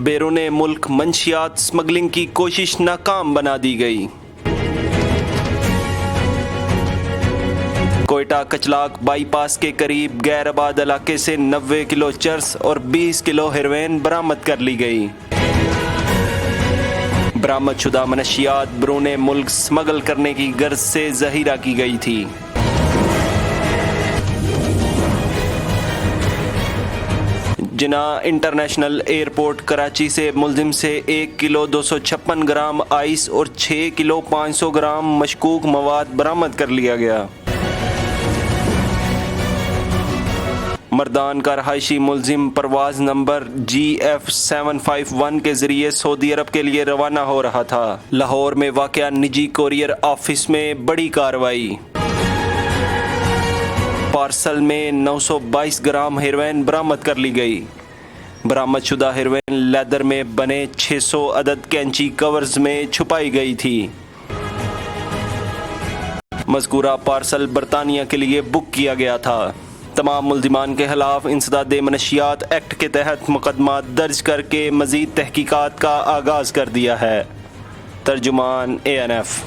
بیرون ملک منشیات سمگلنگ کی کوشش ناکام بنا دی گئی۔ کوئٹہ کچلاک بائی پاس کے قریب غیر آباد علاقے سے 90 کلو چرس اور 20 کلو ہیروین برآمد کر لی گئی۔ برآمد شدہ منشیات بیرون ملک سمگل کرنے کی غرض سے ذخیرہ کی گئی تھی۔ جناح انٹرنیشنل ایئرپورٹ کراچی سے ملزم سے 1 کلو 256 گرام آئس اور 6 کلو 500 گرام مشکوک مواد برآمد کر لیا گیا۔ مردان کا رہائشی ملزم پرواز نمبر GF751 کے ذریعے سعودی عرب کے لیے روانہ ہو رہا تھا۔ لاہور میں واقع نجی کوریئر آفس میں بڑی کارروائی۔ پارسل میں 922 گرام ہیروین برآمد کر لی گئی۔ برآمد شدہ ہیروین لیدر میں بنے 600 عدد کینچی کورز میں چھپائی گئی تھی۔ مذکورہ پارسل برطانیہ کے لیے بک کیا گیا تھا۔ تمام ملزمان کے خلاف انسداد منشیات ایکٹ کے تحت مقدمات درج کر کے مزید تحقیقات کا آغاز کر دیا ہے۔ ترجمان ANF